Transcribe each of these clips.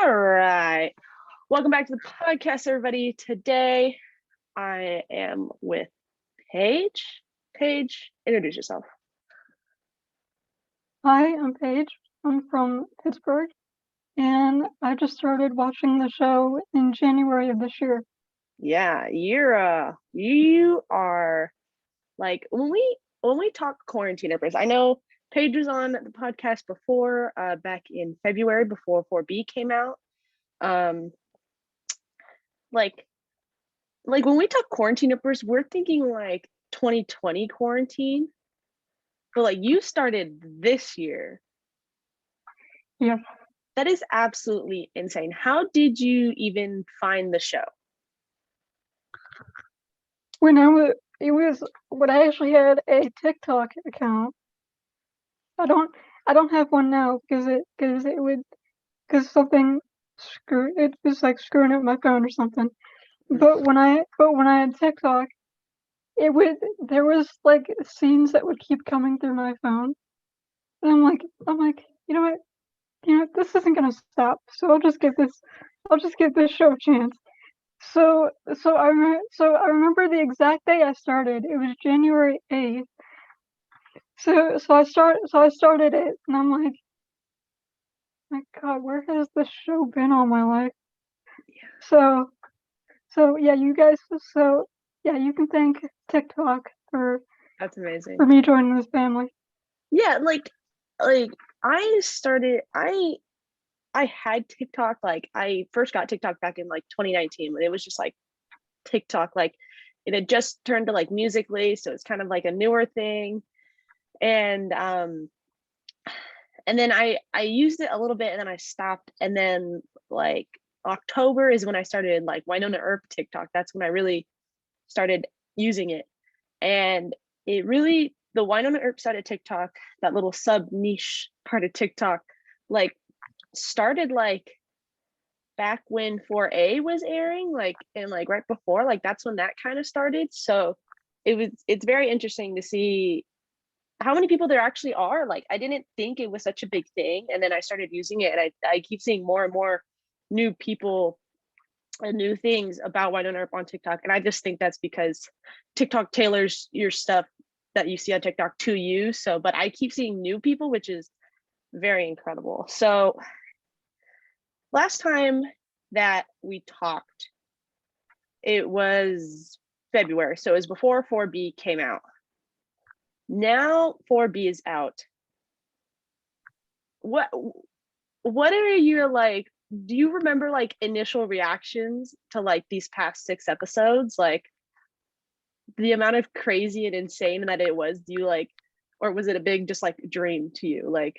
All right. Welcome back to the podcast, everybody. Today, I am with Paige. Paige, introduce yourself. Hi, I'm Paige. I'm from Pittsburgh, and I just started watching the show in January of this year. Yeah, you are like when we talk quarantiners. I know Paige was on the podcast before, back in February before 4B came out. Um, like when we talk quarantiners, we're thinking like 2020 quarantine, but like you started this year. Yeah. That is absolutely insane. How did you even find the show? When I actually had a TikTok account. I don't have one now because something it was like screwing up my phone or something. But when I had TikTok, there was like scenes that would keep coming through my phone, and I'm like, you know what? This isn't gonna stop. So I'll just give this show a chance. So I remember the exact day I started. It was January 8th. So I started it, and I'm like, my God, where has this show been all my life? So so yeah, you guys. So yeah, you can thank TikTok That's amazing. for me joining this family. Yeah, like I had TikTok, like I first got TikTok back in like 2019 when it was just like TikTok, like it had just turned to like Musically, so it's kind of like a newer thing. And then I used it a little bit and then I stopped, and then like October is when I started like Wynonna Earp TikTok. That's when I really started using it. And it really, the Wynonna Earp side of TikTok, that little sub niche part of TikTok, like started like back when 4A was airing, like and like right before, like that's when that kind of started. So it's very interesting to see how many people there actually are. Like I didn't think it was such a big thing, and then I started using it, and I keep seeing more and more new people and new things about Wynonna Earp on TikTok. And I just think that's because TikTok tailors your stuff that you see on TikTok to you. So, but I keep seeing new people, which is very incredible. So last time that we talked, it was February. So it was before 4B came out. Now 4B is out. What are your like, do you remember like initial reactions to like these past 6 episodes? Like the amount of crazy and insane that it was, do you like, or was it a big just like dream to you? Like,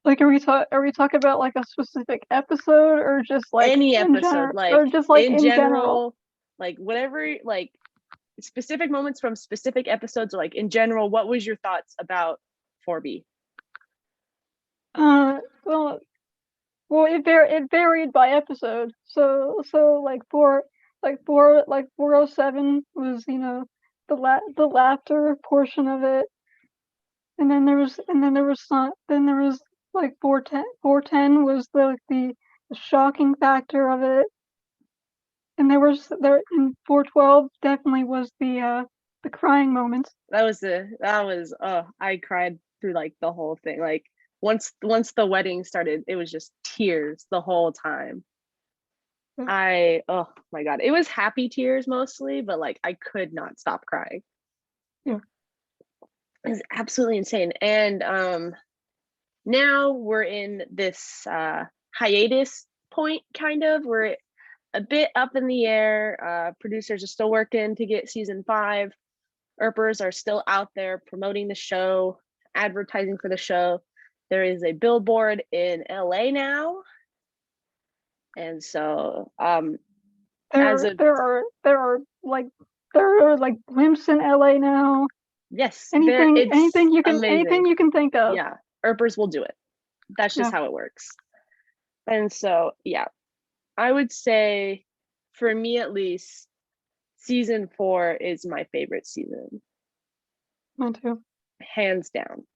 are we talking about like a specific episode, or just like Any in episode, general, like or just like in in general? general, like whatever, like specific moments from specific episodes, or like in general, what was your thoughts about 4B? Uh, well, it varied by episode. So like 407 was, the laughter portion of it, and then there was some then there was like 410 was the shocking factor of it, and there in 412 definitely was the crying moments. That was oh, I cried through like the whole thing. Like once the wedding started, it was just tears the whole time. Oh my God, it was happy tears mostly, but like I could not stop crying. Yeah. It's absolutely insane. And now we're in this hiatus point, kind of. We're a bit up in the air. Producers are still working to get season 5. Earpers are still out there promoting the show, advertising for the show. There is a billboard in LA now. And so as of there are like blimps in LA now. yes, it's Anything amazing. you can think of. Yeah, Earpers will do it. That's just Yeah. how it works. And so yeah, I would say for me at least, season 4 is my favorite season. Mine too. Hands down.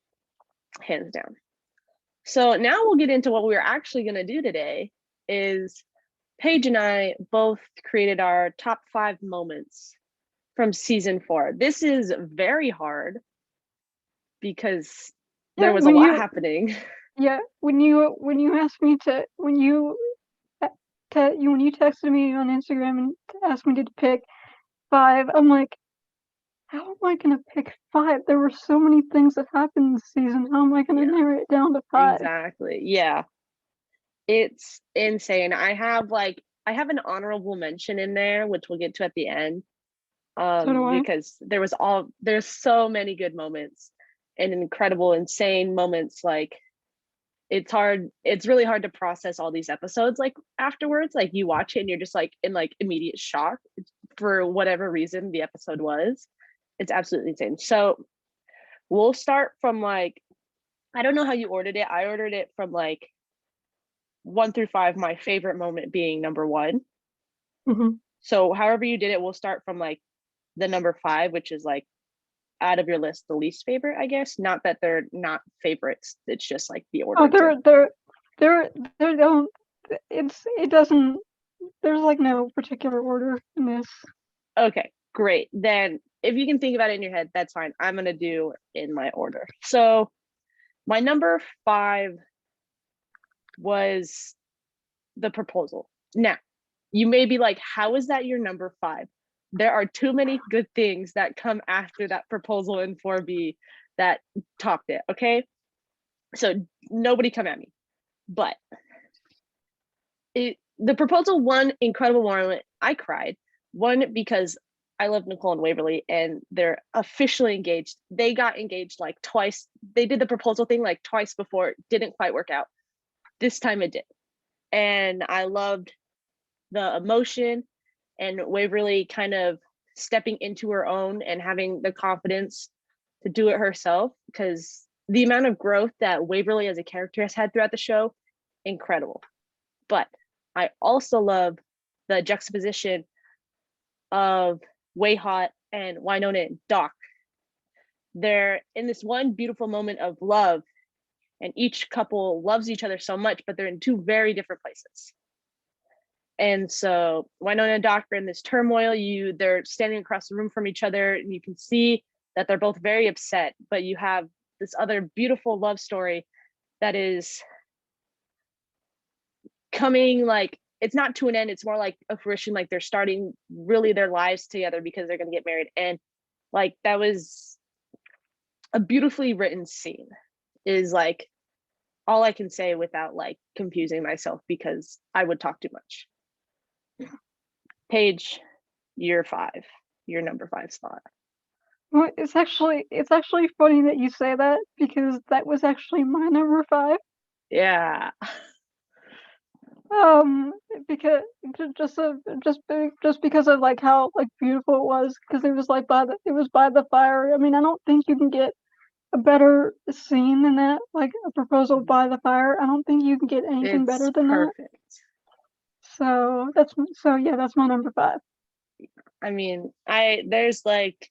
Hands down. So now we'll get into what we're actually going to do today is Paige and I both created our top 5 moments from season 4. This is very hard because Yeah, there was a lot happening. Yeah, when you asked me to when you when you texted me on Instagram and asked me to pick 5, I'm like, how am I gonna pick 5? There were so many things that happened this season. How am I gonna Yeah, narrow it down to 5? exactly. Yeah. It's insane. I have an honorable mention in there, which we'll get to at the end. So do I. Because there's so many good moments and incredible, insane moments. Like it's really hard to process all these episodes like afterwards. Like you watch it and you're just like in like immediate shock for whatever reason the episode was. It's absolutely insane. So we'll start from like, I don't know how you ordered it. I ordered it from like 1 through 5, my favorite moment being number 1. Mm-hmm. So however you did it, we'll start from like the number 5, which is like out of your list the least favorite, I guess. Not that they're not favorites, it's just like the order. Oh, they're don't. It doesn't. There's like no particular order in this. Okay, great. Then if you can think about it in your head, that's fine. I'm gonna do in my order. So my number 5 was the proposal. Now, you may be like, how is that your number 5? There are too many good things that come after that proposal in 4B that topped it, okay? So nobody come at me. But the proposal, one incredible moment, I cried. One, because I love Nicole and Waverly and they're officially engaged. They got engaged like twice. They did the proposal thing like twice before. It didn't quite work out. This time it did. And I loved the emotion and Waverly kind of stepping into her own and having the confidence to do it herself, because the amount of growth that Waverly as a character has had throughout the show, incredible. But I also love the juxtaposition of Wayhot and Wynonna and Doc. They're in this one beautiful moment of love, and each couple loves each other so much, but they're in 2 very different places. And so Wynonna and Doc are in this turmoil. They're standing across the room from each other, and you can see that they're both very upset, but you have this other beautiful love story that is coming, like it's not to an end, it's more like a fruition, like they're starting really their lives together because they're going to get married. And like that was a beautifully written scene, is like all I can say without like confusing myself because I would talk too much. Paige, your number 5 spot. Well, it's actually funny that you say that because that was actually my number 5. Yeah. Because just because of like how like beautiful it was, because it was like it was by the fire. I mean, I don't think you can get a better scene than that, like a proposal by the fire. I don't think you can get anything better It's than perfect. that. So yeah, that's my number 5. I mean, there's like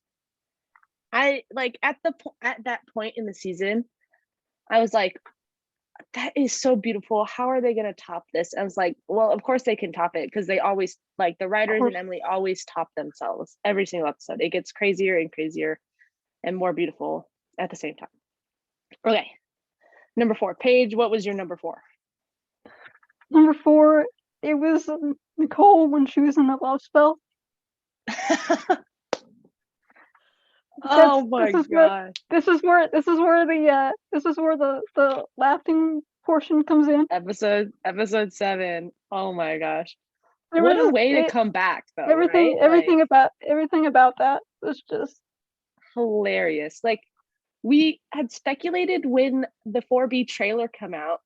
I like at that point in the season, I was like, that is so beautiful. How are they going to top this? I was like, well, of course they can top it, because they always, like the writers and Emily always top themselves every single episode. It gets crazier and crazier and more beautiful at the same time. Okay. Number 4. Paige, what was your number 4? Number 4, it was Nicole when she was in the love spell. Oh my god. This is where the laughing portion comes in. Episode 7. Oh my gosh. What a way to come back though, right? Everything about that was just hilarious. Like we had speculated when the 4B trailer come out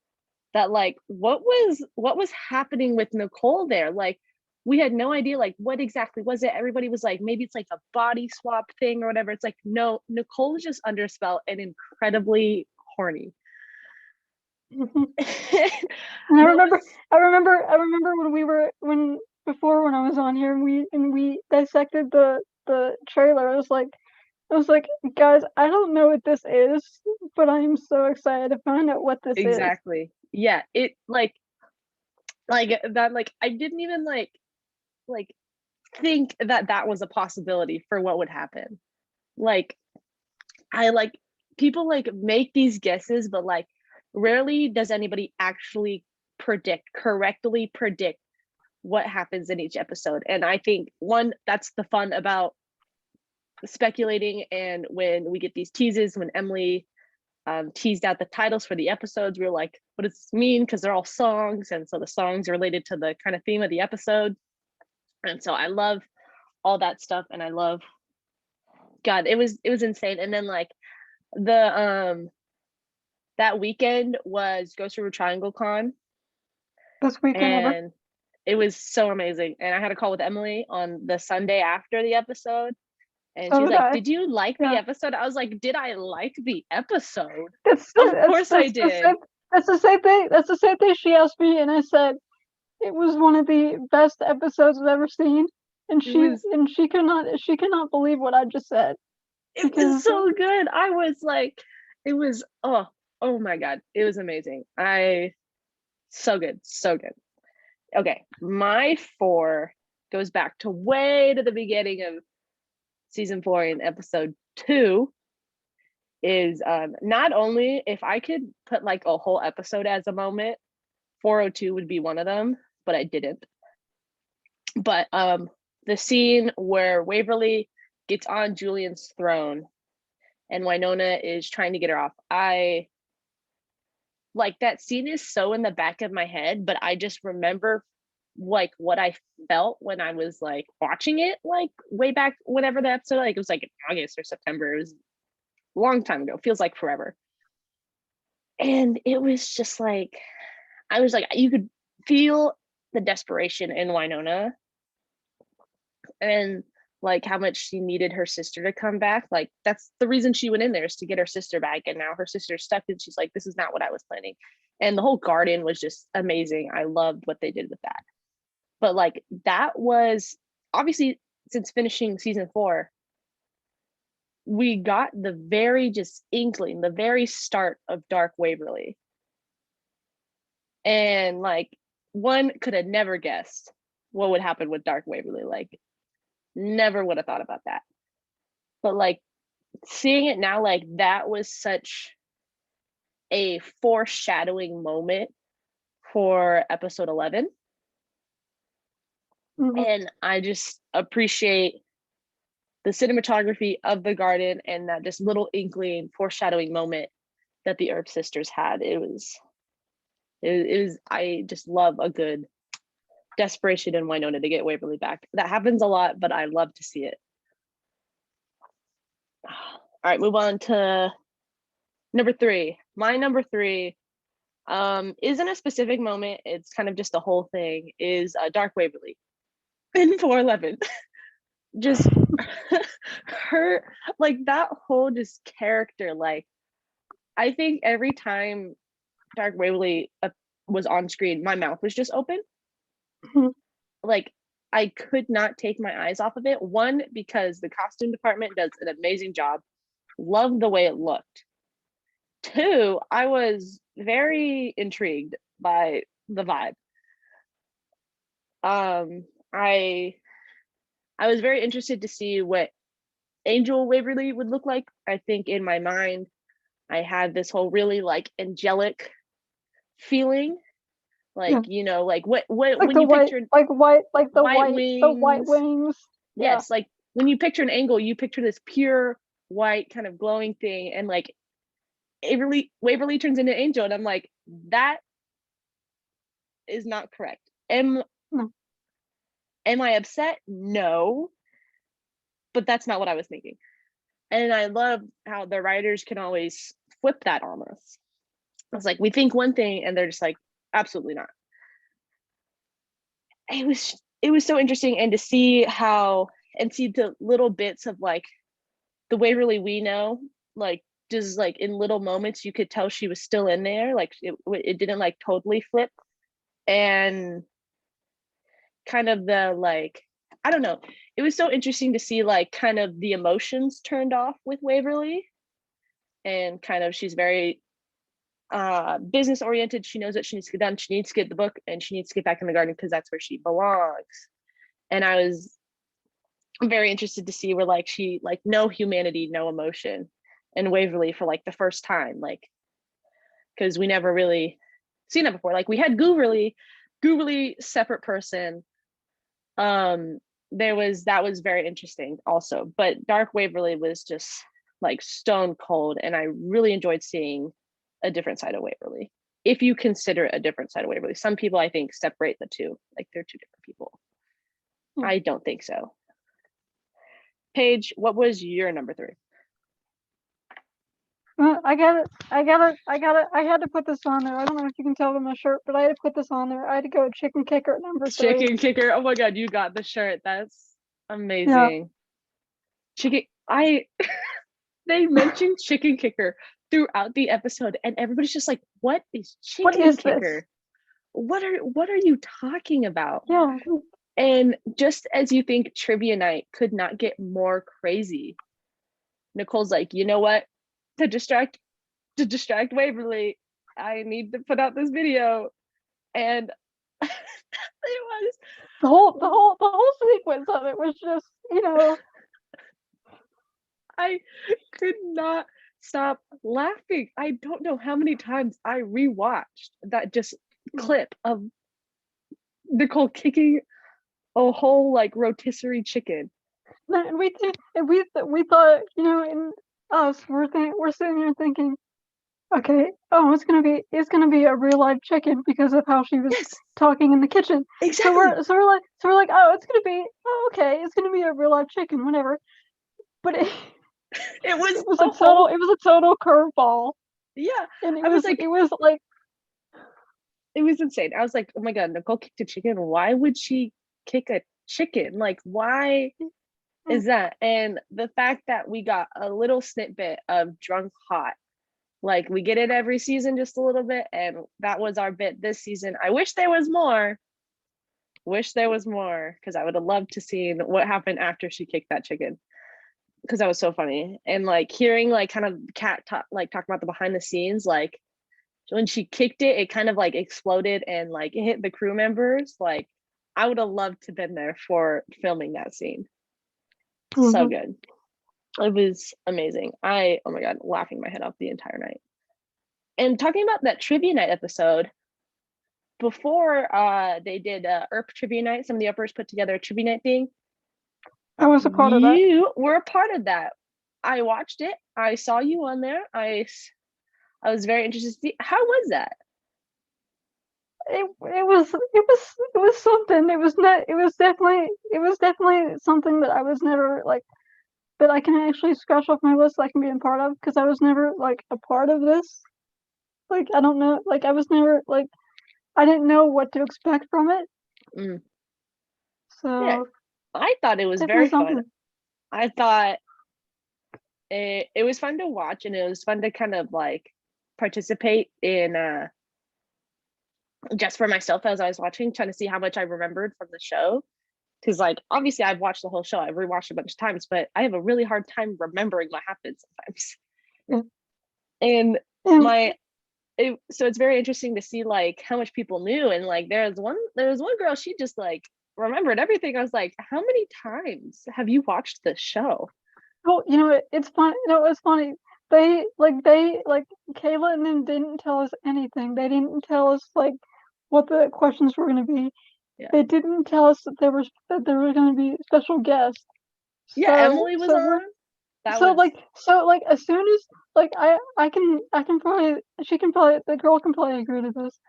that like what was happening with Nicole there. Like we had no idea like what exactly was it. Everybody was like, maybe it's like a body swap thing or whatever. It's like, no, Nicole is just under spell and incredibly horny. and I remember when I was on here and we dissected the trailer. I was like, I was like, guys, I don't know what this is, but I'm so excited to find out what this is. Exactly. Yeah. It like that. Like I didn't even like think that that was a possibility for what would happen. Like I like people like make these guesses, but like rarely does anybody actually correctly predict what happens in each episode. And I think one, that's the fun about speculating. And when we get these teases, when Emily teased out the titles for the episodes, we were like, what does this mean? Because they're all songs. And so the songs are related to the kind of theme of the episode. And so I love all that stuff. And I love, God, it was insane. And then like the that weekend was Ghost River Triangle Con, Best weekend ever. and it was so amazing. And I had a call with Emily on the Sunday after the episode, and So she's did like, I. "Did you like the Yeah. episode?" I was like, "Did I like the episode? That's Of that's course I that's the did." same that's the same thing. That's the same thing she asked me, and I said it was one of the best episodes I've ever seen. And It was she cannot believe what I just said. it was Because so good. I was like, it was oh my God, it was amazing. So good, so good. Okay, my 4 goes back to way to the beginning of season 4 in episode 2 is not only if I could put like a whole episode as a moment, 402 would be one of them, but I didn't. But the scene where Waverly gets on Julian's throne and Wynonna is trying to get her off. I like that scene is so in the back of my head, but I just remember like what I felt when I was like watching it, like way back whenever the episode, like it was like in August or September. It was a long time ago, feels like forever. And it was just like I was like, you could feel the desperation in Wynonna and like how much she needed her sister to come back. Like that's the reason she went in there, is to get her sister back. And now her sister's stuck and she's like, this is not what I was planning. And the whole garden was just amazing. I loved what they did with that. But like that was obviously, since finishing season 4, we got the very just inkling, the very start of Dark Waverly. And like one could have never guessed what would happen with Dark Waverly. Like never would have thought about that. But like seeing it now, like that was such a foreshadowing moment for episode 11. mhm. And I just appreciate the cinematography of the garden and that just little inkling foreshadowing moment that the Earp sisters had. It was I just love a good desperation in Wynonna to get Waverly back. That happens a lot, but I love to see it. All right, move on to number 3. My number 3 isn't a specific moment. It's kind of just the whole thing. Is Dark Waverly in 411. Just her, like that whole just character. Like I think every time Dark Waverly was on screen, my mouth was just open. Mhm. Like I could not take my eyes off of it. One, because the costume department does an amazing job. Love the way it looked. 2, I was very intrigued by the vibe. I was very interested to see what Angel Waverly would look like. I think in my mind, I had this whole really like angelic feeling, Yeah. like like what Like when the you white, picture the white white wings. wings. Yeah. Yes, like when you picture an angle, you picture this pure white kind of glowing thing, and like Waverly turns into Angel, and I'm like, that is not correct. No. Am I upset? No, but that's not what I was thinking. And I love how the writers can always flip that on us. It's like we think one thing, and they're just like, absolutely not. It was so interesting, and to see how and see the little bits of like the Waverly we know, like just like in little moments you could tell she was still in there, like it didn't like totally flip. And kind of the like I don't know, it was so interesting to see like kind of the emotions turned off with Waverly, and kind of she's very business oriented. She knows what she needs to get done. She needs to get the book, and she needs to get back in the garden because that's where she belongs. And I was very interested to see where like she like no humanity, no emotion, and Waverly for like the first time, like because we never really seen that before. Like we had Gooverly separate person. That was very interesting also, but Dark Waverly was just like stone cold, and I really enjoyed seeing a different side of Waverly. If you consider it a different side of Waverly, some people I think separate the two, like they're two different people. I don't think so. Paige, what was your number 3? I had to put this on there. I don't know if you can tell from my shirt, but I had to put this on there. I had to go chicken kicker at number 3. Chicken kicker. Oh my god, you got the shirt. That's amazing. Yeah. Chicken. They mentioned chicken kicker throughout the episode, and everybody's just like, "What is chicken kicker? This? What are you talking about?" Yeah. And just as you think trivia night could not get more crazy, Nicole's like, you know what? To distract Waverly, I need to put out this video. And it was the whole sequence of it was just, I could not stop laughing. I don't know how many times I rewatched that just clip of Nicole kicking a whole like rotisserie chicken. And we thought, in us, we're sitting here thinking, okay, oh, it's gonna be a real live chicken because of how she was talking in the kitchen. Exactly. So we're like, oh, okay, it's gonna be a real live chicken, whatever. But it was a total curveball. Yeah, and it was insane. I was like, oh my god, Nicole kicked a chicken. Why would she kick a chicken? Like, why is that? And the fact that we got a little snippet of Drunk Hot, like we get it every season just a little bit, and that was our bit this season. I wish there was more. Because I would have loved to see what happened after she kicked that chicken, because that was so funny. And like hearing like kind of Kat talk about the behind the scenes, like when she kicked it, it kind of like exploded and like it hit the crew members. Like I would have loved to have been there for filming that scene. So good. It was amazing. Oh my god, laughing my head off the entire night. And talking about that trivia night episode, before they did Earp trivia night, some of the uppers put together a trivia night thing. I was a part of that. You were a part of that. I watched it. I saw you on there. I was very interested to see, how was that? It was something. It was definitely something that I was never like, that I can actually scratch off my list that I can be a part of, because I was never like a part of this. Like, I don't know, like I was never like, I didn't know what to expect from it. So yeah, I thought it was very fun. I thought it was fun to watch, and it was fun to kind of like participate in just for myself as I was watching, trying to see how much I remembered from the show. Because like obviously I've watched the whole show, I've rewatched a bunch of times, but I have a really hard time remembering what happened sometimes. And so it's very interesting to see like how much people knew. And like there was one girl, she just like remembered everything. I was like, how many times have you watched this show? Oh, it's fun. It's funny. They Kayla and them didn't tell us anything. They didn't tell us like what the questions were going to be. Yeah. They didn't tell us that there were going to be special guests. Yeah, so, Emily was on. As soon as like I can probably, the girl can probably agree to this.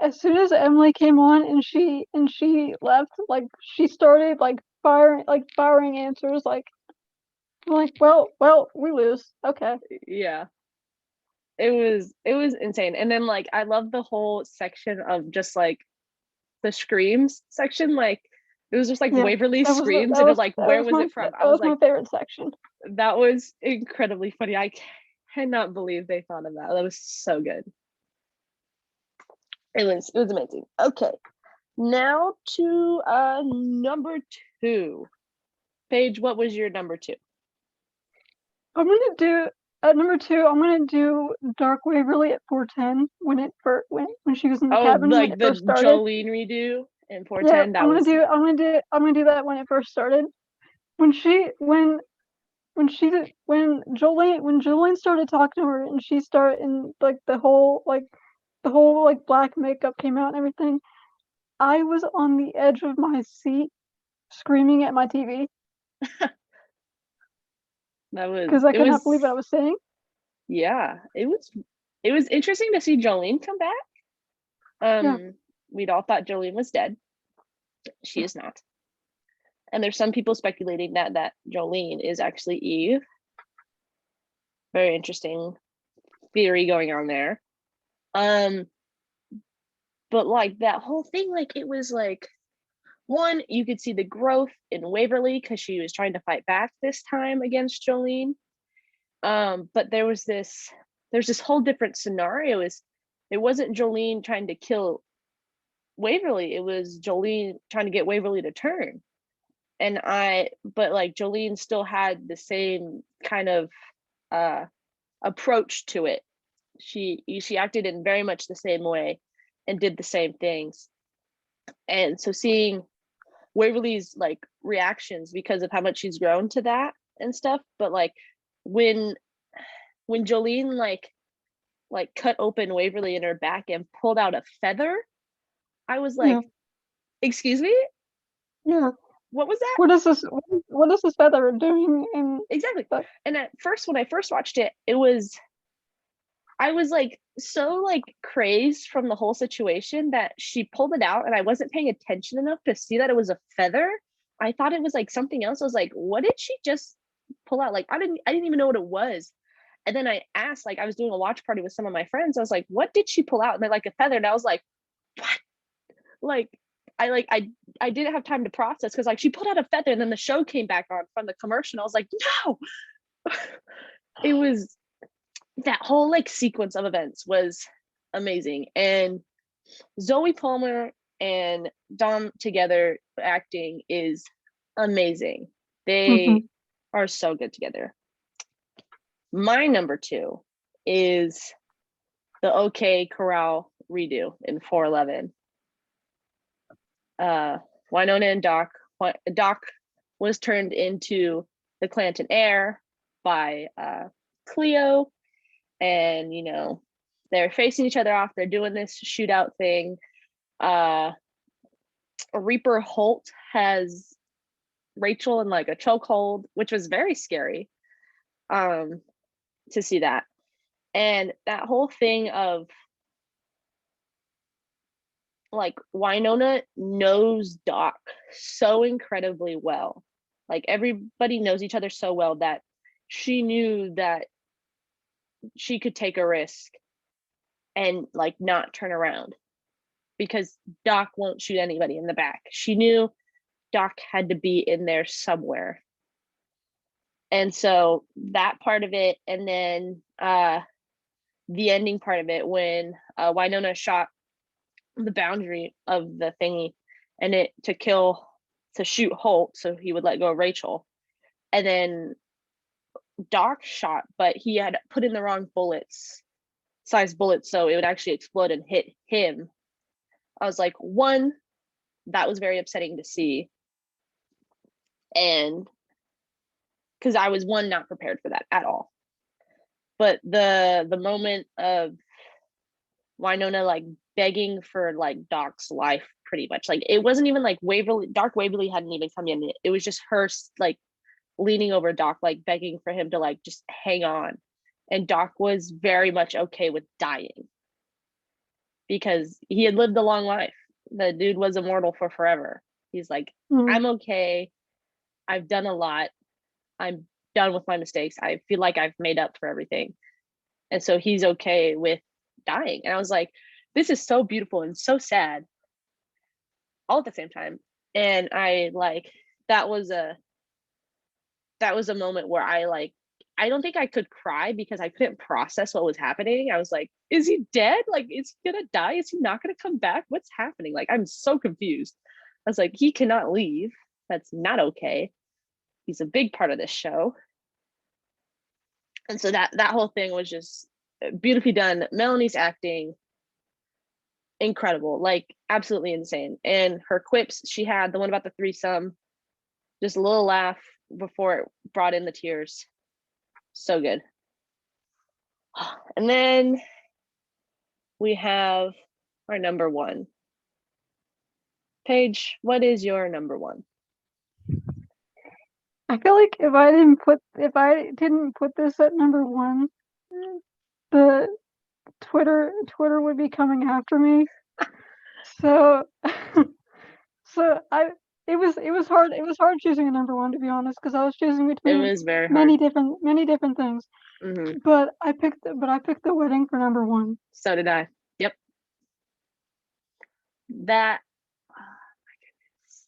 As soon as Emily came on and she left, like she started like firing answers like well, we lose. Okay. Yeah. It was insane. And then like I love the whole section of just like the screams section. Like it was just like Waverly screams, and it was like, where was it from? That was my favorite section. That was incredibly funny. I cannot believe they thought of that. That was so good. It was amazing. Okay. Now to number 2. Paige, what was your number 2? I'm gonna do at number 2. I'm gonna do Dark Waverly at 410 when she was in the Oh, cabin when like it the first started. Jolene redo in Yeah, 410. That was I'm gonna do that when it first started. When she when Jolene started talking to her and she started and like the whole like black makeup came out and everything, I was on the edge of my seat screaming at my TV because I it could not was believe what I was saying. yeah, it was interesting to see Jolene come back. Yeah. We'd all thought Jolene was dead. She is not. And there's some people speculating that Jolene is actually Eve. Very interesting theory going on there. But like that whole thing, like it was like one, you could see the growth in Waverly because she was trying to fight back this time against Jolene. But there's this whole different scenario. It wasn't Jolene trying to kill Waverly, it was Jolene trying to get Waverly to turn. But like Jolene still had the same kind of approach to it. She acted in very much the same way and did the same things. And so seeing Waverly's like reactions because of how much she's grown to that and stuff, but like when Jolene like cut open Waverly in her back and pulled out a feather, I was Yeah. like, excuse me, Yeah. what was that? What is this feather doing in Exactly. the And at first, when I first watched it, I was like so like crazed from the whole situation that she pulled it out and I wasn't paying attention enough to see that it was a feather. I thought it was like something else. I was like, what did she just pull out? Like I didn't even know what it was. And then I asked, like I was doing a watch party with some of my friends. I was like, what did she pull out? And they're like a feather. And I was like, what? Like I didn't have time to process because like she pulled out a feather and then the show came back on from the commercial. And I was like, no. It was that whole like sequence of events was amazing. And Zoe Palmer and Dom together acting is amazing. They Mhm. are so good together. My number 2 is the OK Corral redo in 411. Wynonna and Doc was turned into the Clanton heir by Cleo, and you know they're facing each other off. They're doing this shootout thing. Reaper Holt has Rachel in like a chokehold, which was very scary to see that. And that whole thing of like Wynonna knows Doc so incredibly well. Like everybody knows each other so well that she knew that she could take a risk and like not turn around because Doc won't shoot anybody in the back. She knew Doc had to be in there somewhere. And so that part of it, and then the ending part of it when Wynonna shot the boundary of the thingy and it to shoot Holt so he would let go of Rachel. And then Doc shot, but he had put in the wrong size bullets, so it would actually explode and hit him. I was like, one, that was very upsetting to see. And because I was not prepared for that at all. But the moment of Wynonna like begging for like Doc's life pretty much. Like it wasn't even like Dark Waverly hadn't even come in. It was just her like leaning over Doc, like begging for him to like just hang on. And Doc was very much okay with dying because he had lived a long life. The dude was immortal for forever. He's like, Mhm. I'm okay. I've done a lot. I'm done with my mistakes. I feel like I've made up for everything. And so he's okay with dying. And I was like, this is so beautiful and so sad all at the same time. And I like that was a moment where I don't think I could cry because I couldn't process what was happening. I was like, is he dead? Like, is he gonna die? Is he not gonna come back? What's happening? Like, I'm so confused. I was like, he cannot leave. That's not okay. He's a big part of this show. And so that whole thing was just beautifully done. Melanie's acting, incredible, like absolutely insane. And her quips, she had the one about the threesome, just a little laugh before it brought in the tears. So good. And then we have our number one. Paige, what is your number one? I feel like if I didn't put this at number one, the Twitter would be coming after me. So it was hard choosing a number one, to be honest, because I was choosing between It was very hard. many different things. Mm-hmm. But I picked the wedding for number one. So did I. Yep. That, oh my goodness,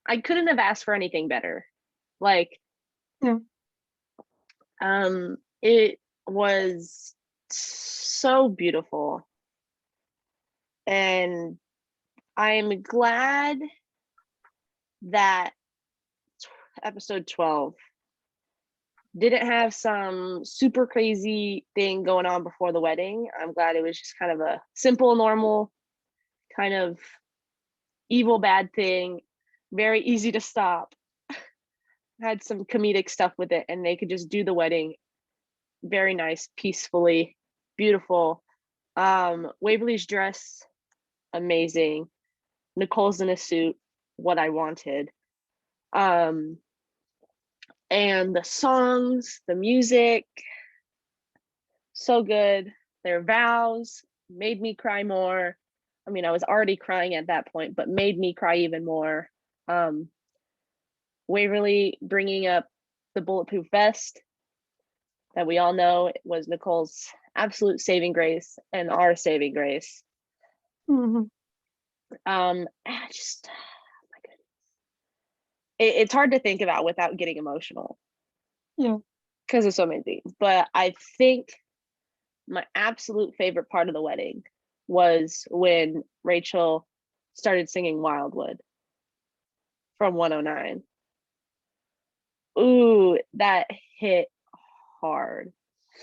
I couldn't have asked for anything better. Like, yeah. It was so beautiful, and I'm glad that episode 12 didn't have some super crazy thing going on before the wedding. I'm glad it was just kind of a simple, normal, kind of evil, bad thing, very easy to stop. Had some comedic stuff with it, and they could just do the wedding very nice, peacefully, beautiful. Waverly's dress, amazing. Nicole's in a suit, what I wanted. And the songs, the music, so good. Their vows made me cry more. I mean, I was already crying at that point, but made me cry even more. Waverly bringing up the bulletproof vest that we all know was Nicole's absolute saving grace and our saving grace. Mm-hmm. Just, oh my goodness, it's hard to think about without getting emotional. Yeah, because of so many things. But I think my absolute favorite part of the wedding was when Rachel started singing Wildwood from 109. Ooh, that hit hard.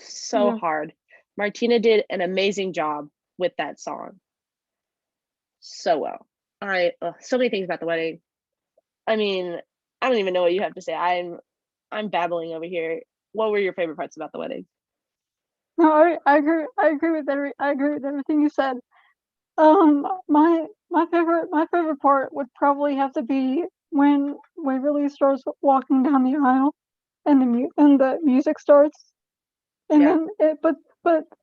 So yeah. hard. Martina did an amazing job with that song. So well. So many things about the wedding. I mean, I don't even know what you have to say. I'm babbling over here. What were your favorite parts about the wedding? No, I agree with everything you said. My favorite part would probably have to be when Waverly starts walking down the aisle and the music starts, and Yeah. then but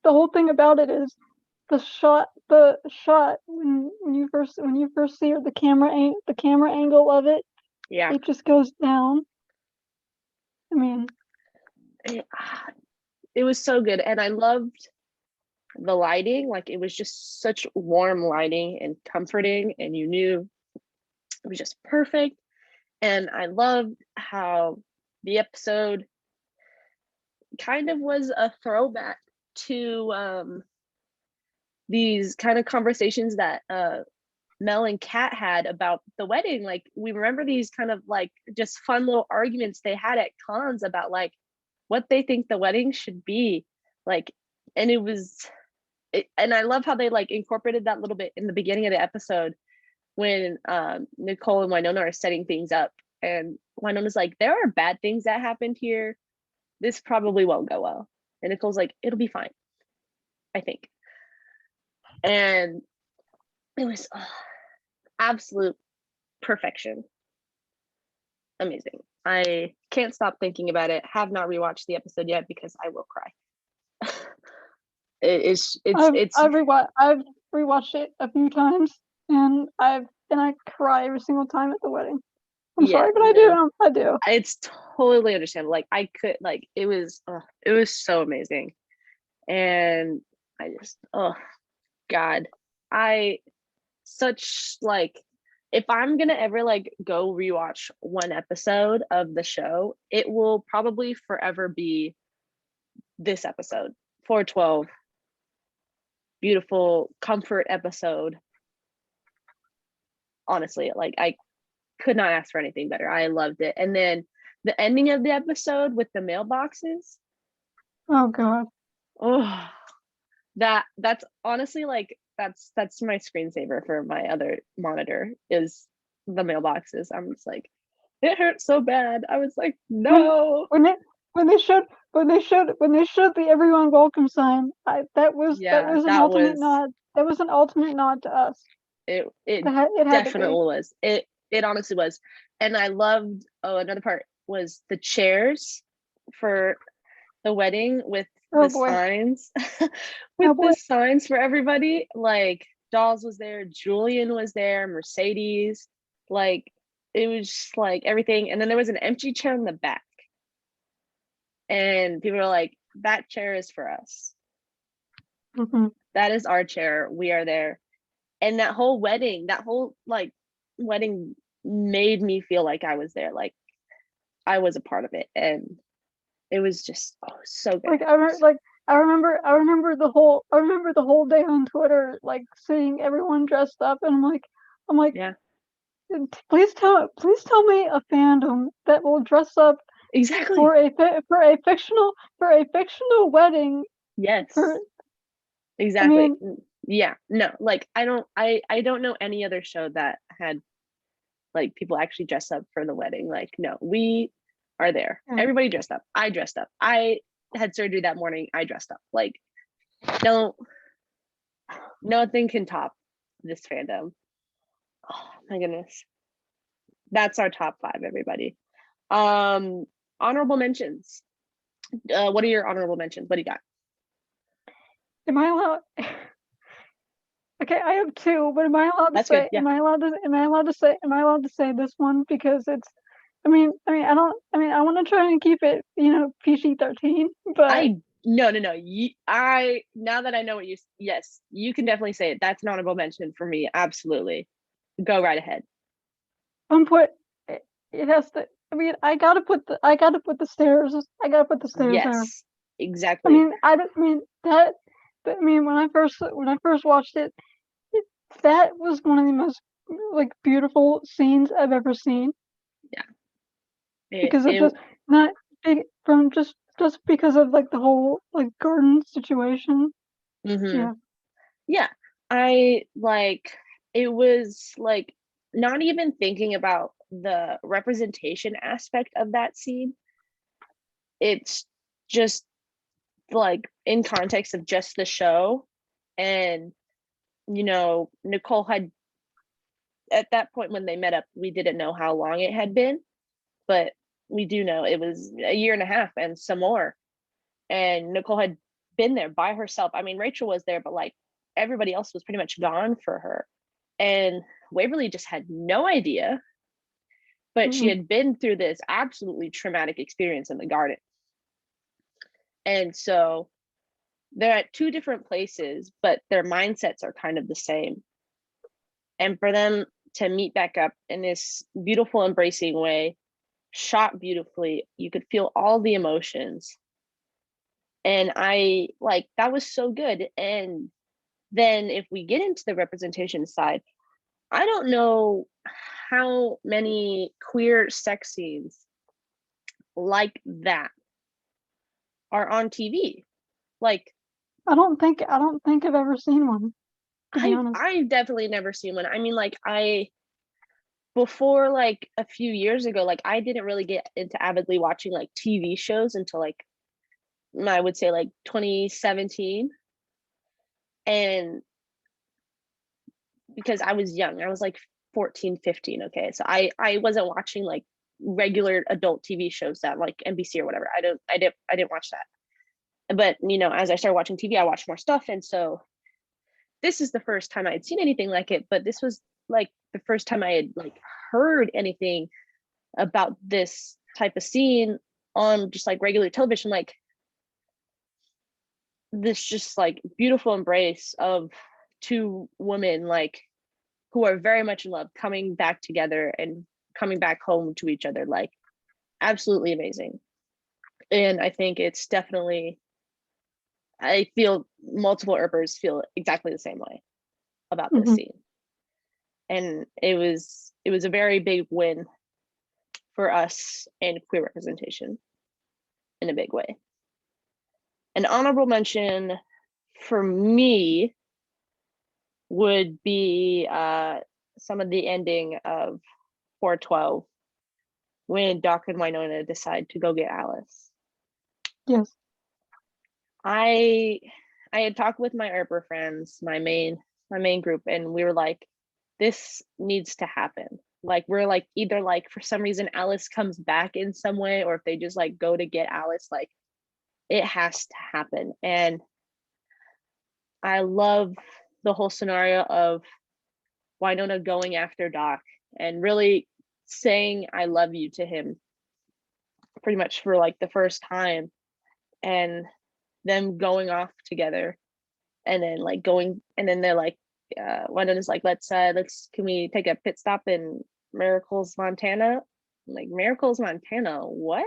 the whole thing about it is the shot when you first see her, the camera angle of it, Yeah. it just goes down. I mean, it was so good, and I loved the lighting. Like, it was just such warm lighting and comforting, and you knew it was just perfect. And I loved how the episode kind of was a throwback to these kind of conversations that Mel and Kat had about the wedding. Like, we remember these kind of like just fun little arguments they had at cons about like what they think the wedding should be like. And and I love how they like incorporated that little bit in the beginning of the episode when Nicole and Wynonna are setting things up, and Wynonna's like, there are bad things that happened here, this probably won't go well, and Nicole's like, it'll be fine, I think. And it was absolute perfection. Amazing. I can't stop thinking about it. Have not rewatched the episode yet because I will cry. I've rewatched it a few times, and I cry every single time at the wedding. I'm yeah, sorry, but no, I do. it's totally understandable. Like, I could, like, it was so amazing. And I just, oh God, I such like, if I'm gonna ever like go rewatch one episode of the show, it will probably forever be this episode, 412. Beautiful comfort episode. Honestly, like, could not ask for anything better. I loved it. And then the ending of the episode with the mailboxes. Oh God. Oh, that's honestly like that's my screensaver for my other monitor is the mailboxes. I'm just like, it hurts so bad. I was like, When no. when they when they showed the everyone welcome sign, that was Yeah, an ultimate nod. That was an ultimate nod to us. it It had to definitely be. was. It honestly was. And I loved, oh, another part was the chairs for the wedding with Oh the boy. signs with Oh the boy. signs for everybody. Like Dolls was there, Julian was there, Mercedes, like it was just like everything. And then there was an empty chair in the back. And people were like, that chair is for us. Mm-hmm. That is our chair. We are there. And that whole wedding, that whole like wedding made me feel like I was there, like I was a part of it. And it was just, oh, so good. I remember the whole day on Twitter, like seeing everyone dressed up, and I'm like, Yeah, please tell me a fandom that will dress up exactly. for for a fictional wedding. Yes, For I exactly. mean, Yeah, no, like I don't know any other show that had like people actually dress up for the wedding. Like, no, we are there. yeah. Everybody dressed up. I dressed up. I had surgery that morning. I dressed up. Like, no, nothing can top this fandom. Oh my goodness. That's our top five, everybody. Um, honorable mentions. What are your honorable mentions? What do you got? Am I allowed? Okay, I have two, but That's good. Yeah. am I allowed to say this one because it's I don't I want to try and keep it, PG-13, but I no. I now that I know what you yes, you can definitely say it. That's an honorable mention for me. Absolutely. Go right ahead. I'm put it, it has to I gotta put the stairs there. Yes. Exactly. I don't I mean that but I mean when I first watched it, that was one of the most like beautiful scenes I've ever seen Yeah. It because of it just not big from just because of like the whole like garden situation. mhm. Yeah. Yeah. I like it was like not even thinking about the representation aspect of that scene. It's just like in context of just the show and Nicole had at that point when they met up, we didn't know how long it had been, but we do know it was a year and a half and some more. And Nicole had been there by herself. I mean, Rachel was there, but like everybody else was pretty much gone for her. And Waverly just had no idea, but she Mm-hmm. had been through this absolutely traumatic experience in the garden. And so they're at two different places, but their mindsets are kind of the same. And for them to meet back up in this beautiful, embracing way, shot beautifully, you could feel all the emotions. And I like that was so good. And then if we get into the representation side, I don't know how many queer sex scenes like that are on TV. Like I don't think I've ever seen one, to be honest. I've definitely never seen one. I mean, like I before like a few years ago, like I didn't really get into avidly watching like TV shows until like I would say like 2017. And because I was young, I was like 14, 15. Okay. So I wasn't watching like regular adult TV shows that like NBC or whatever. I didn't watch that. But as I started watching TV, I watched more stuff. And so this is the first time I had seen anything like it, but this was like the first time I had like heard anything about this type of scene on just like regular television, like this just like beautiful embrace of two women like who are very much in love coming back together and coming back home to each other, like absolutely amazing. And I think it's definitely, I feel multiple Earpers feel exactly the same way about this Hmm. scene. And it was it was a very big win for us in queer representation in a big way. An honorable mention for me would be some of the ending of 412 when Doc and Wynonna decide to go get Alice. Yes. I had talked with my Earper friends, my main group, and we were like, this needs to happen. Like, we're like, either like for some reason Alice comes back in some way, or if they just like go to get Alice, like it has to happen. And I love the whole scenario of Wynonna going after Doc and really saying I love you to him pretty much for like the first time, and them going off together, and then like going, and then they're like Wynonna's like, let's can we take a pit stop in Miracles, Montana? I'm like, Miracles, Montana, what?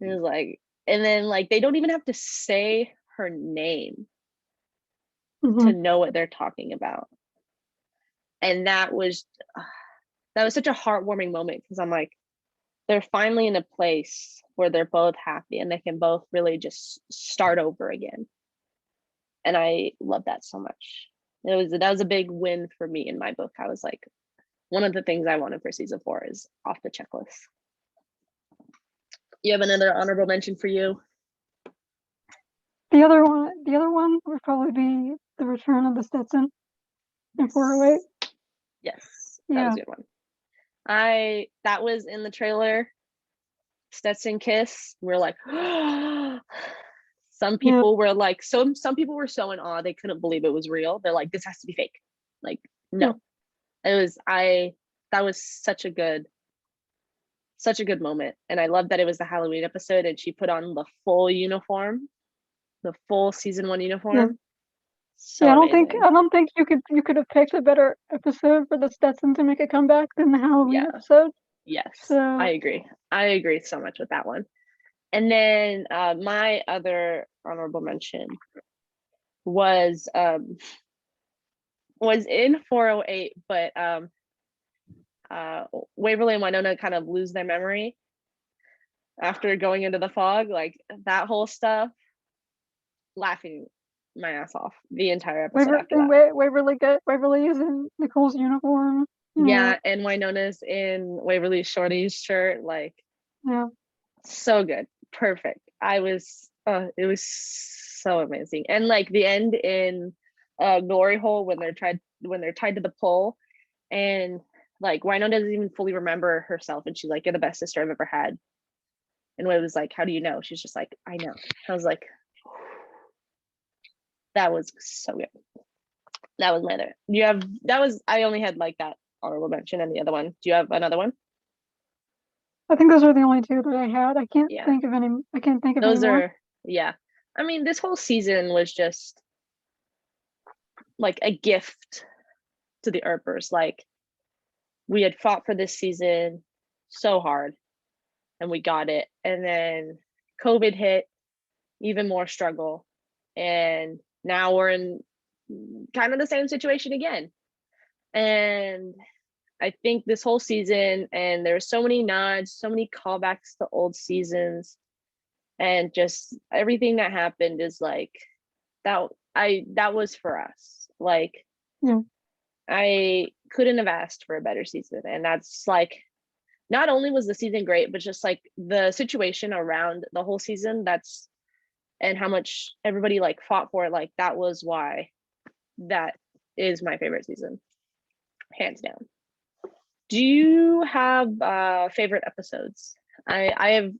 And it was like, and then like they don't even have to say her name to know what they're talking about. And that was such a heartwarming moment, because I'm like, they're finally in a place where they're both happy and they can both really just start over again. And I love that so much. That was a big win for me in my book. I was like, one of the things I wanted for season 4 is off the checklist. You have another honorable mention for you? The other one would probably be the return of the Stetson in 408. Yes, that was a good one. That was in the trailer. Stetson kiss. We're like, some people were like, some people were so in awe they couldn't believe it was real. They're like, this has to be fake. Like, no. That was such a good moment. And I love that it was the Halloween episode and she put on the full uniform, the full season 1 uniform. So I don't think you could have picked a better episode for the Stetson to make a comeback than the Halloween episode. Yes, so I agree so much with that one. And then my other honorable mention was in 408, but Waverly and Wynonna kind of lose their memory after going into the fog. Like that whole stuff, laughing my ass off the entire episode. Waverly is in Nicole's uniform. Yeah, and Wynonna's in Waverly's shorties shirt. Like, so good, perfect. It was so amazing. And like the end in Glory Hole when they're tied to the pole, and like Wynonna doesn't even fully remember herself, and she's like, "You're the best sister I've ever had." And Way was like, "How do you know?" She's just like, "I know." I was like, that was so good. That was my other. I only had like that honorable mention and the other one. Do you have another one? I think those are the only two that I had. I can't think of any. I can't think of those any more. Are I mean, this whole season was just like a gift to the Earpers. Like, we had fought for this season so hard and we got it, and then COVID hit, even more struggle, and now we're in kind of the same situation again. And I think this whole season, and there's so many nods, so many callbacks to old seasons, and just everything that happened is like that was for us. Like, I couldn't have asked for a better season. And that's like, not only was the season great, but just like the situation around the whole season, and how much everybody like fought for it, like that was why that is my favorite season, hands down. Do you have favorite episodes? I have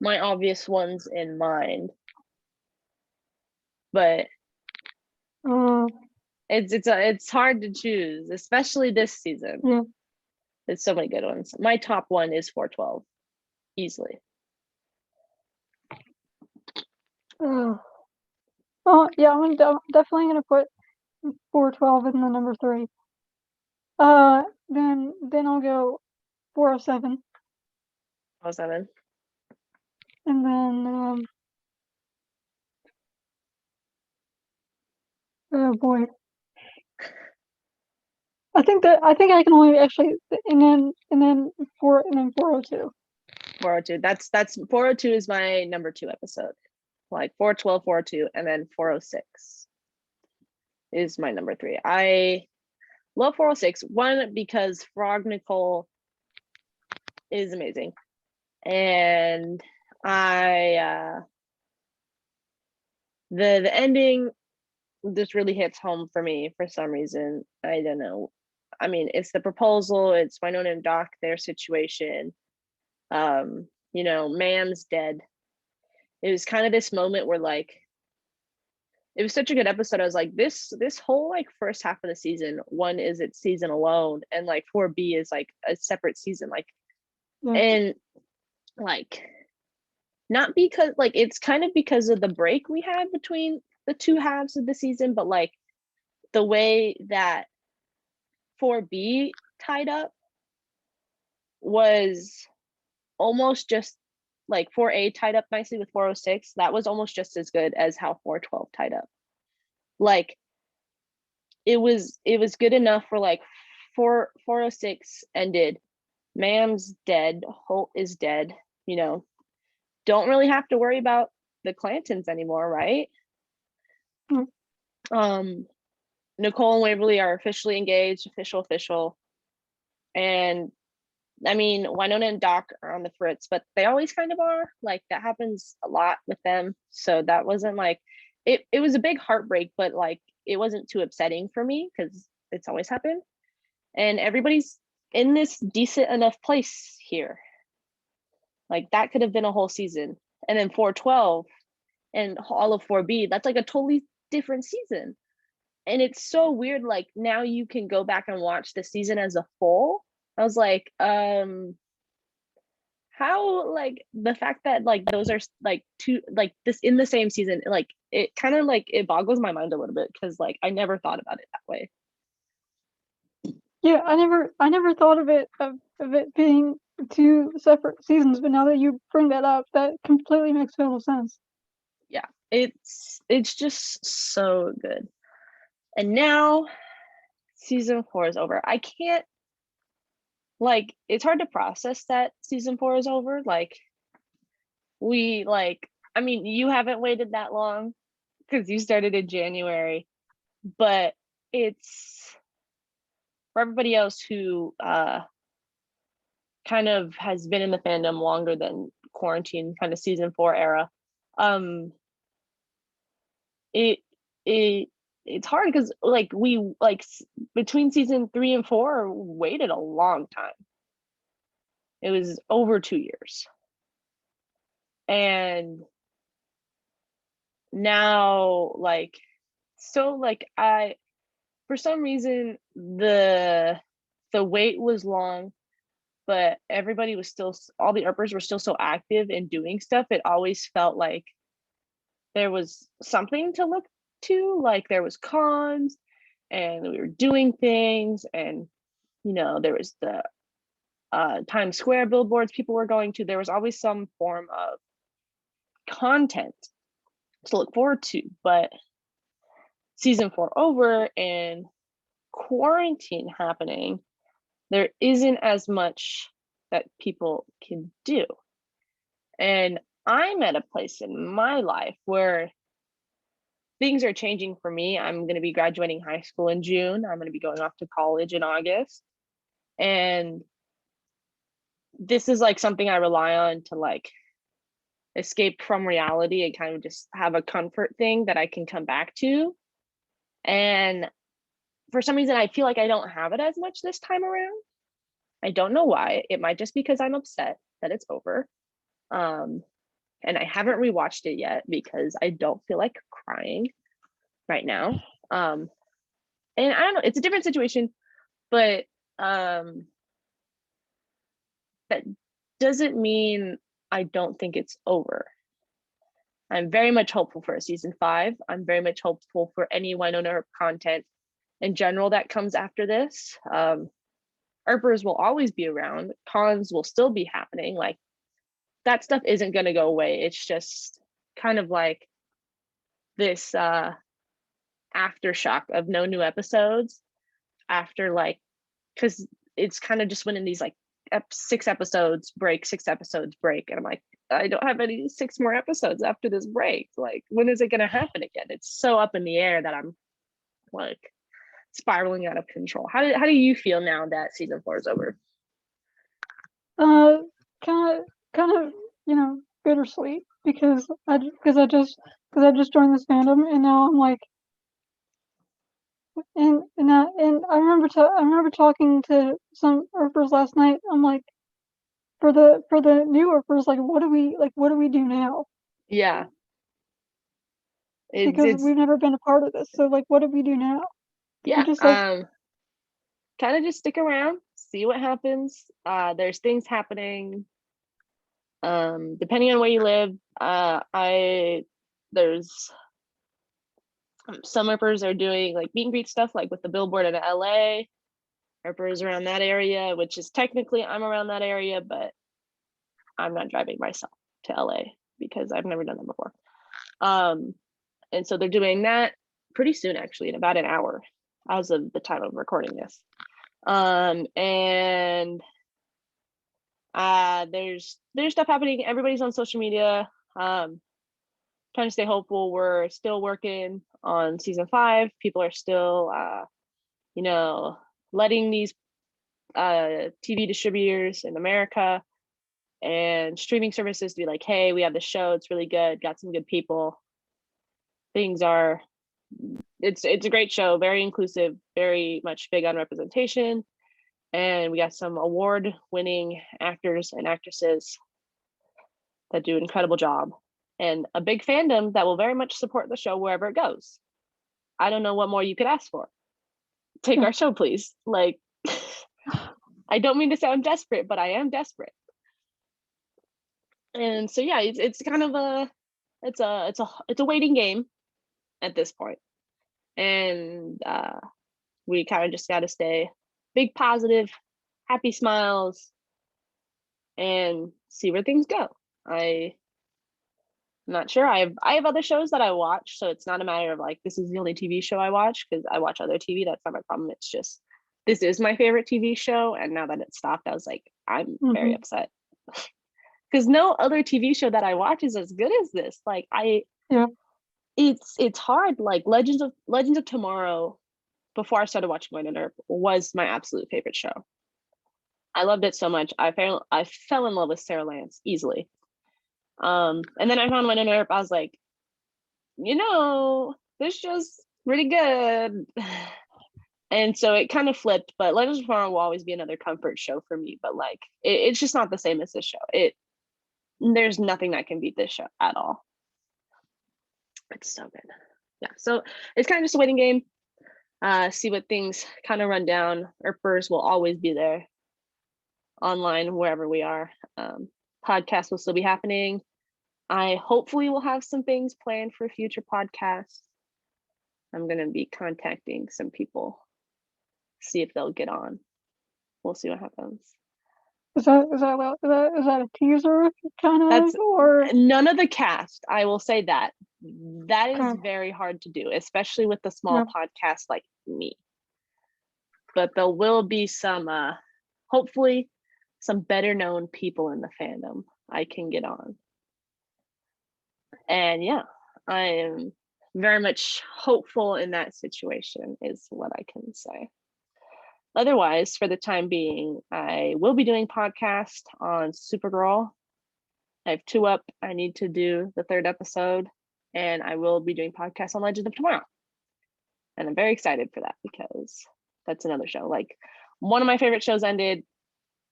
my obvious ones in mind, but it's hard to choose, especially this season. There's so many good ones. My top one is 412, easily. Yeah, I'm definitely gonna put 412 in the number 3. Then I'll go 407. 407. And then oh boy. I think I can only actually, and then 402. 402. That's 402 is my number 2 episode. Like 412, 402, and then 406 is my number 3. I love 406. One, because Frog Nicole is amazing. And I the ending just really hits home for me for some reason. I don't know. I mean, it's the proposal, it's Wynonna and Doc, their situation. Mam's dead. It was kind of this moment where like it was such a good episode. I was like, this whole like first half of the season, one is its season alone, and like 4B is like a separate season. Like, Yeah. and like not because like it's kind of because of the break we had between the two halves of the season, but like the way that 4B tied up was almost just like 4A tied up nicely with 406. That was almost just as good as how 412 tied up. Like it was good enough for like 406 ended. Mam's dead. Holt is dead. Don't really have to worry about the Clantons anymore, right? Mm. Nicole and Waverly are officially engaged, official. And I mean, Wynonna and Doc are on the fritz, but they always kind of are. Like that happens a lot with them. So that wasn't like it was a big heartbreak, but like it wasn't too upsetting for me because it's always happened. And everybody's in this decent enough place here. Like that could have been a whole season. And then 412 and all of 4B, that's like a totally different season. And it's so weird. Like now you can go back and watch the season as a whole. I was like, how like the fact that like those are like two like this in the same season, like it kind of like it boggles my mind a little bit because like I never thought about it that way. Yeah, I never thought of it being two separate seasons, but now that you bring that up, that completely makes total sense. Yeah, it's just so good. And now season 4 is over. I can't like it's hard to process that season 4 is over. Like we like I mean, you haven't waited that long because you started in January, but it's for everybody else who kind of has been in the fandom longer than quarantine kind of season 4 era. um it it it's hard because like we like between season 3 and 4 waited a long time. It was over 2 years, and now like so like I for some reason the wait was long, but everybody was still all the Earpers were still so active in doing stuff. It always felt like there was something to look to, like there was cons and we were doing things, and there was the Times Square billboards people were going to. There was always some form of content to look forward to. But season 4 over and quarantine happening, there isn't as much that people can do. And I'm at a place in my life where things are changing for me. I'm going to be graduating high school in June. I'm going to be going off to college in August. And this is like something I rely on to like escape from reality and kind of just have a comfort thing that I can come back to. And for some reason, I feel like I don't have it as much this time around. I don't know why. It might just because I'm upset that it's over. And I haven't rewatched it yet because I don't feel like crying right now. And I don't know, it's a different situation, but that doesn't mean I don't think it's over. I'm very much hopeful for a season 5. I'm very much hopeful for any Wynonna Earp content in general that comes after this. Earpers will always be around. Cons will still be happening. Like that stuff isn't going to go away. It's just kind of like this aftershock of no new episodes after like because it's kind of just went in these like 6 episodes break, 6 episodes break, and I'm like, I don't have any 6 more episodes after this break. Like, when is it going to happen again? It's so up in the air that I'm like spiraling out of control. How do you feel now that season 4 is over? Kind of, bittersweet because I just joined this fandom, and now I'm like, and I remember talking to some Earpers last night. I'm like, for the new Earpers, like, what do we do now? Yeah, Because it's we've never been a part of this, so like, what do we do now? We yeah. just like, Kind of just stick around, see what happens. There's things happening. Depending on where you live, there's some Earpers are doing like meet and greet stuff, like with the billboard in LA. Earpers around that area, which is technically I'm around that area, but I'm not driving myself to LA because I've never done that before. And so they're doing that pretty soon, actually, in about an hour as of the time of recording this. And there's stuff happening. Everybody's on social media, trying to stay hopeful. We're still working on season 5. People are still letting these TV distributors in America and streaming services to be like, hey, we have this show, it's really good, got some good people. It's a great show, very inclusive, very much big on representation, and we got some award-winning actors and actresses that do an incredible job, and a big fandom that will very much support the show wherever it goes. I don't know what more you could ask for. Take our show, please. Like, I don't mean to sound desperate, but I am desperate. And so yeah, it's kind of a waiting game at this point, and we kind of just got to stay big, positive, happy smiles, and see where things go. I'm not sure. I have other shows that I watch, so it's not a matter of like this is the only TV show I watch, because I watch other TV. That's not my problem. It's just this is my favorite TV show, and now that it stopped, I was like, I'm very upset because no other TV show that I watch is as good as this. Like it's hard. Like Legends of Tomorrow, before I started watching Wynonna and Earp, was my absolute favorite show. I loved it so much. I fell in love with Sarah Lance easily. And then I found Wynonna and Earp. I was like, this just pretty good. And so it kind of flipped, but Legends of Tomorrow will always be another comfort show for me. But like, it's just not the same as this show. There's nothing that can beat this show at all. It's so good. Yeah. So it's kind of just a waiting game. See what things kind of run down. Earpers will always be there online wherever we are. Podcasts will still be happening. I hopefully will have some things planned for future podcasts. I'm going to be contacting some people, see if they'll get on. We'll see what happens. Is that a teaser kind of? That's or none of the cast. I will say that is very hard to do, especially with the small podcast like me. But there will be some, hopefully, some better known people in the fandom I can get on. And yeah, I am very much hopeful in that situation, is what I can say. Otherwise, for the time being, I will be doing podcasts on Supergirl. I have 2 up. I need to do the 3rd episode, and I will be doing podcasts on Legends of Tomorrow. And I'm very excited for that because that's another show. Like, one of my favorite shows ended,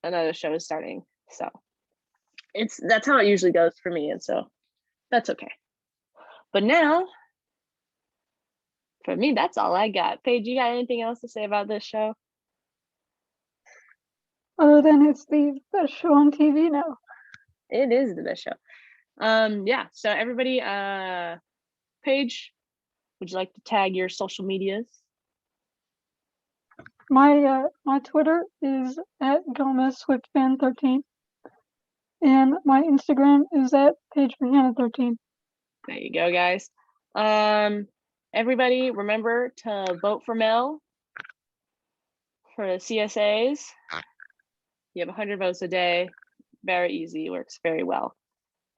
another show is starting. So that's how it usually goes for me, and so that's okay. But now, for me, that's all I got. Paige, you got anything else to say about this show? Other than it's the best show on TV now. It is the best show. Yeah. So everybody, Paige, would you like to tag your social medias? My Twitter is at GomezSwiftFan13, and my Instagram is at PaigeBrianna13. There you go, guys. Everybody, remember to vote for Mel. For the CSAs, you have 100 votes a day. Very easy, works very well.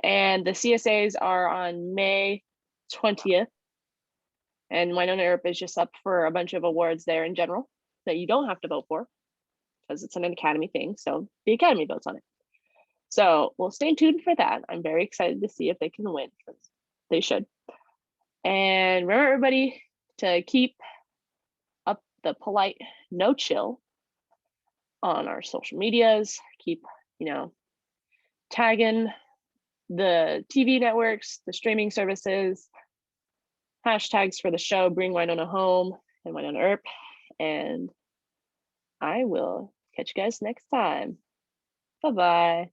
And the CSAs are on May 20th. And Wynonna Earp is just up for a bunch of awards there in general that you don't have to vote for because it's an Academy thing. So the Academy votes on it. So we'll stay tuned for that. I'm very excited to see if they can win because they should. And remember, everybody, to keep up the polite no chill on our social medias. Keep, tagging the TV networks, the streaming services, hashtags for the show, Bring Wynonna Home and Wynonna Earp. And I will catch you guys next time. Bye-bye.